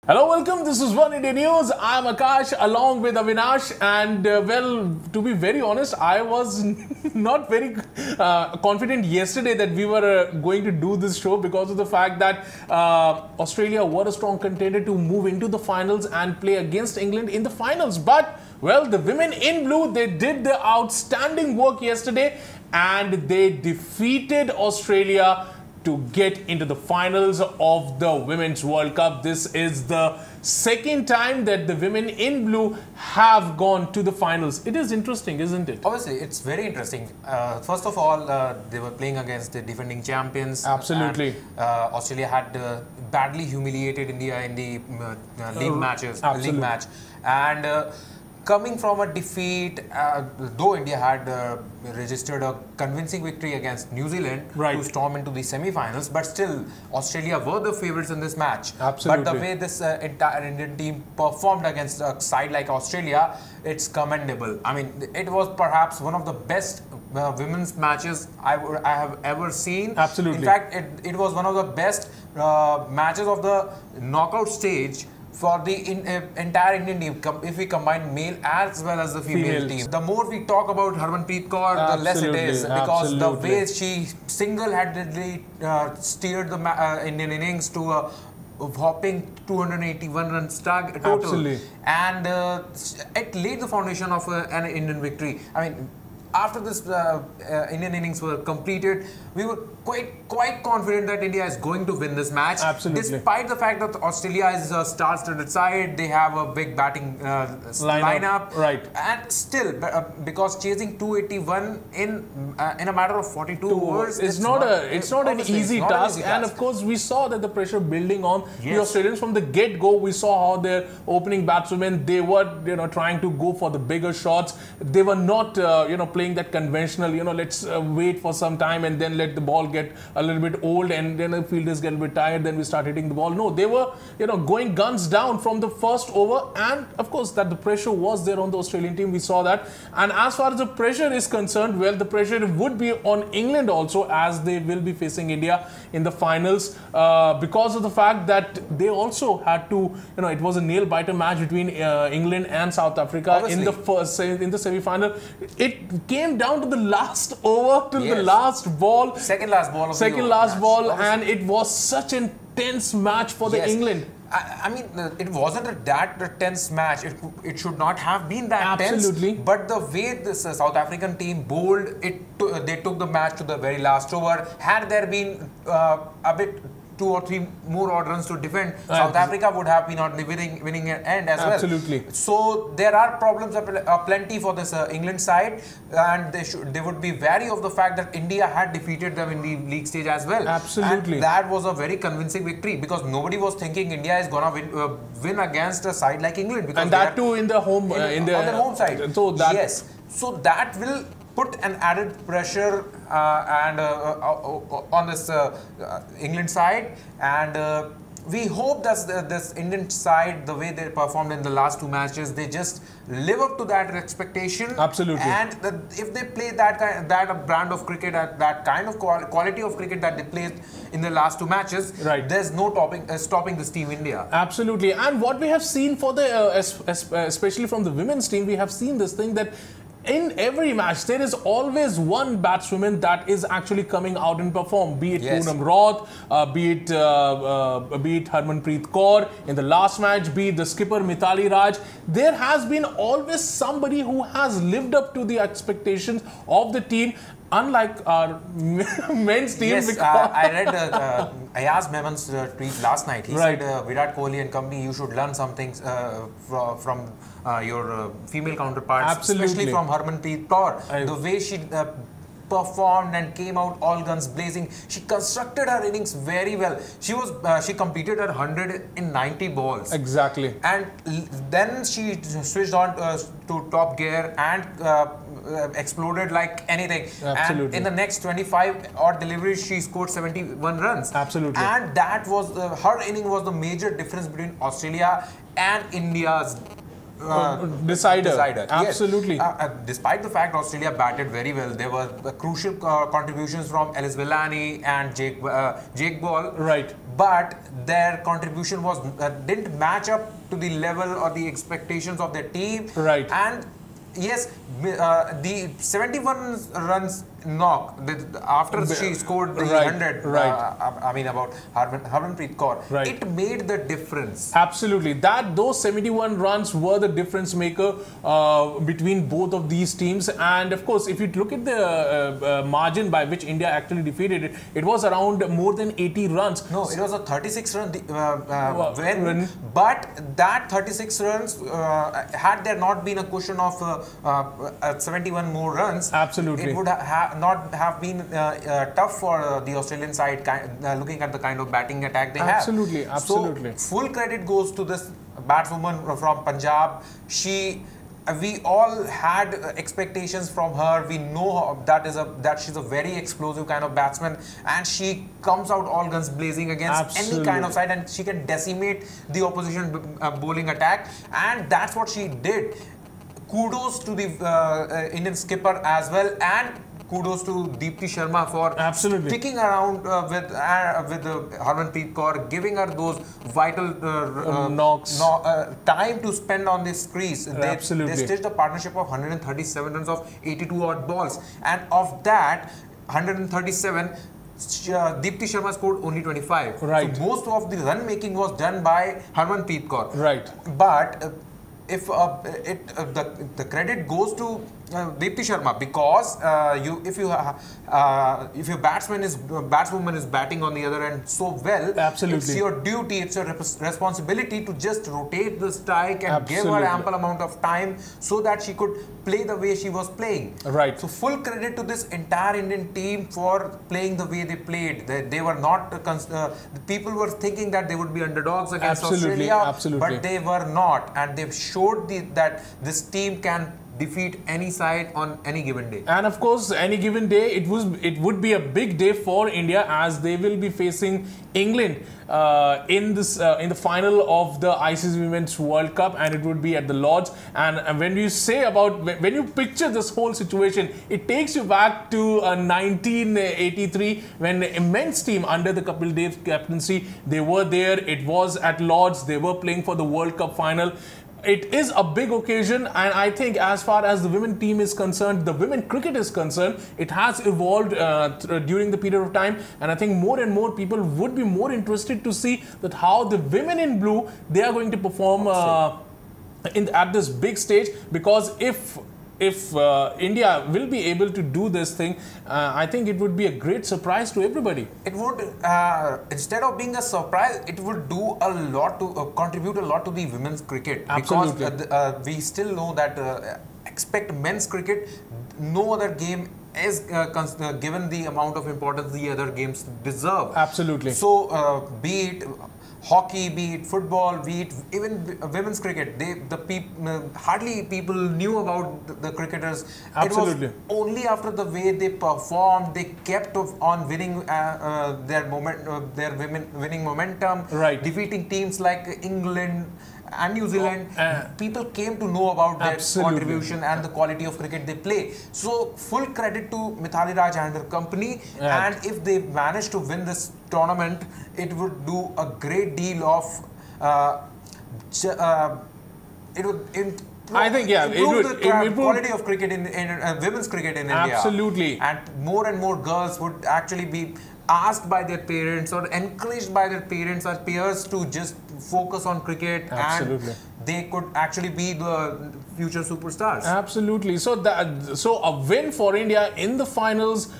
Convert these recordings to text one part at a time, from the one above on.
Hello, welcome. This is Oneindia News. I am Akash along with Avinash, and well, to be very honest, I was not very confident yesterday that we were going to do this show because of the fact that Australia were a strong contender to move into the finals and play against England in the finals. But well, the women in blue, they did the outstanding work yesterday and they defeated Australia to get into the finals of the Women's World Cup. This is the second time that the women in blue have gone to the finals. It is interesting, isn't it? Obviously, it's very interesting. First of all, they were playing against the defending champions. Absolutely. And, Australia had badly humiliated India in the league matches. Absolutely. League match. And coming from a defeat, though India had registered a convincing victory against New Zealand to storm into the semi-finals, but still Australia were the favourites in this match. Absolutely. But the way this entire Indian team performed against a side like Australia, it's commendable. I mean, it was perhaps one of the best women's matches I have ever seen. Absolutely. In fact, it was one of the best matches of the knockout stage for the entire Indian team, if we combine male as well as the female team. The more we talk about Harmanpreet Kaur, the less it is, because the way she single-handedly steered the Indian innings to a whopping 281 runs total. Absolutely. And it laid the foundation of an Indian victory. I mean, after this Indian innings were completed, we were quite confident that India is going to win this match. Absolutely. Despite the fact that Australia is a star-studded side, they have a big batting lineup. Right. And still, because chasing 281 in a matter of 42 overs, it's not an easy task. And of course, we saw that the pressure building on the Australians from the get-go. We saw how their opening batswomen, they were trying to go for the bigger shots. They were not playing that conventional, let's wait for some time and then let the ball get a little bit old and then the fielders get a bit tired, then we start hitting the ball. No, they were, going guns down from the first over, and of course that the pressure was there on the Australian team. We saw that. And as far as the pressure is concerned, well, the pressure would be on England also, as they will be facing India in the finals because of the fact that they also had to, it was a nail-biter match between England and South Africa in the semi-final. It came down to the last over, to the last ball. Second last ball. And it was such an tense match for the England. I mean, it wasn't that tense match. It should not have been that tense. But the way this South African team bowled, they took the match to the very last over. Had there been a bit 2 or 3 more odd runs to defend, South Africa would have been on the winning end as well. So there are problems plenty for this England side, and they would be wary of the fact that India had defeated them in the league stage as well. And that was a very convincing victory, because nobody was thinking India is gonna win against a side like England, because and that too in the home on their home side. So that will put an added pressure on this England side, and we hope that this Indian side, the way they performed in the last 2 matches, they just live up to that expectation. Absolutely. And if they play that brand of cricket, that kind of quality of cricket that they played in the last 2 matches, there's no stopping this team India. Absolutely. And what we have seen for the, especially from the women's team, we have seen this thing that in every match, there is always one batswoman that is actually coming out and perform. Be it Poonam Roth, be it Harmanpreet Kaur in the last match, be it the skipper Mithali Raj. There has been always somebody who has lived up to the expectations of the team. Unlike our men's team. I read Ayaz Memon's tweet last night. He said, Virat Kohli and company, you should learn some things from your female counterparts, especially from Harmanpreet Kaur. The way she performed and came out all guns blazing. She constructed her innings very well. She completed her 190 balls. Exactly. And then she switched on to top gear and exploded like anything. Absolutely. And in the next 25 odd deliveries, she scored 71 runs. Absolutely. And that was her inning was the major difference between Australia and India's decider. Absolutely. Yes. Despite the fact Australia batted very well, there were crucial contributions from Ellis Villani and Jake Ball. Right. But their contribution was didn't match up to the level or the expectations of their team. Right. And yes, the 71 runs knock after she scored the 100. I mean about Harmanpreet Kaur. Right. It made the difference. Absolutely. Those 71 runs were the difference maker between both of these teams. And of course, if you look at the margin by which India actually defeated it, it was around more than 80 runs. No, it was a 36 run win. But that 36 runs, had there not been a question of 71 more runs, absolutely, it would not have been tough for the Australian side, looking at the kind of batting attack they have. Absolutely. So full credit goes to this batswoman from Punjab. We all had expectations from her. We know that she's a very explosive kind of batsman, and she comes out all guns blazing against any kind of side, and she can decimate the opposition bowling attack, and that's what she did. Kudos to the Indian skipper as well, and kudos to Deepti Sharma for sticking around with Harmanpreet Kaur, giving her those vital time to spend on this crease. They stitched a partnership of 137 runs of 82 odd balls, and of that 137, Deepti Sharma scored only 25. Right. So most of the run making was done by Harmanpreet Kaur. Right. But if the credit goes to Deepti Sharma, because if your batswoman is batting on the other end so well, it's your duty, it's your responsibility to just rotate the strike and give her ample amount of time so that she could play the way she was playing. Right. So full credit to this entire Indian team for playing the way they played. They were not. People were thinking that they would be underdogs against Australia, but they were not, and they've showed that this team can defeat any side on any given day. And of course, any given day, it would be a big day for India, as they will be facing England in the final of the ICC Women's World Cup, and it would be at the Lords. And when you picture this whole situation, it takes you back to 1983, when the immense team under the Kapil Dev's captaincy, they were there. It was at Lords. They were playing for the World Cup final. It is a big occasion, and I think as far as the women team is concerned, the women cricket is concerned, it has evolved during the period of time, and I think more and more people would be more interested to see that how the women in blue, they are going to perform at this big stage, because if India will be able to do this thing, I think it would be a great surprise to everybody. It would, instead of being a surprise, it would do a lot to contribute a lot to the women's cricket. Absolutely. Because we still know that expect men's cricket, no other game is given the amount of importance the other games deserve. Absolutely. So be it hockey, be it football, be it even women's cricket, hardly people knew about the cricketers. Absolutely. It was only after the way they performed, they kept on winning their winning momentum, right, defeating teams like England and New Zealand. People came to know about their contribution and the quality of cricket they play. So full credit to Mithali Raj and her company. Right. And if they manage to win this tournament, it would do a great deal of it would improve, I think, yeah, improve the quality of cricket in women's cricket in India. Absolutely. And more girls would actually be asked by their parents or encouraged by their parents or peers to just focus on cricket. Absolutely. And they could actually be the future superstars. Absolutely. So a win for India in the finals,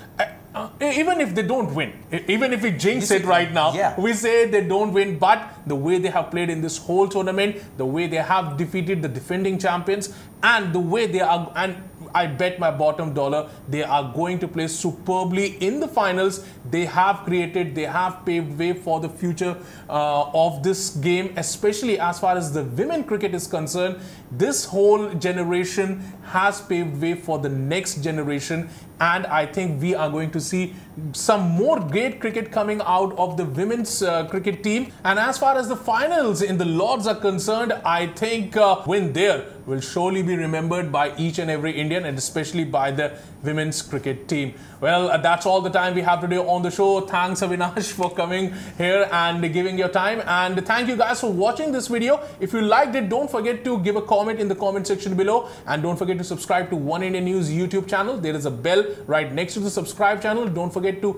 even if they don't win, even if we jinx it right now, we say they don't win, but the way they have played in this whole tournament, the way they have defeated the defending champions, and the way they are, and I bet my bottom dollar they are going to play superbly in the finals. They have paved way for the future of this game, especially as far as the women cricket is concerned. This whole generation has paved way for the next generation, and I think we are going to see see some more great cricket coming out of the women's cricket team. And as far as the finals in the Lords are concerned, I think win there will surely be remembered by each and every Indian, and especially by the women's cricket team. Well, that's all the time we have today on the show. Thanks, Avinash, for coming here and giving your time. And thank you guys for watching this video. If you liked it, don't forget to give a comment in the comment section below. And don't forget to subscribe to One India News YouTube channel. There is a bell right next to the subscribe channel. Don't forget to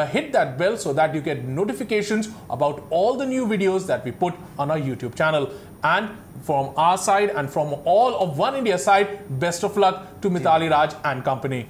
hit that bell so that you get notifications about all the new videos that we put on our YouTube channel. And from our side and from all of One India side, best of luck to Mithali Raj and company.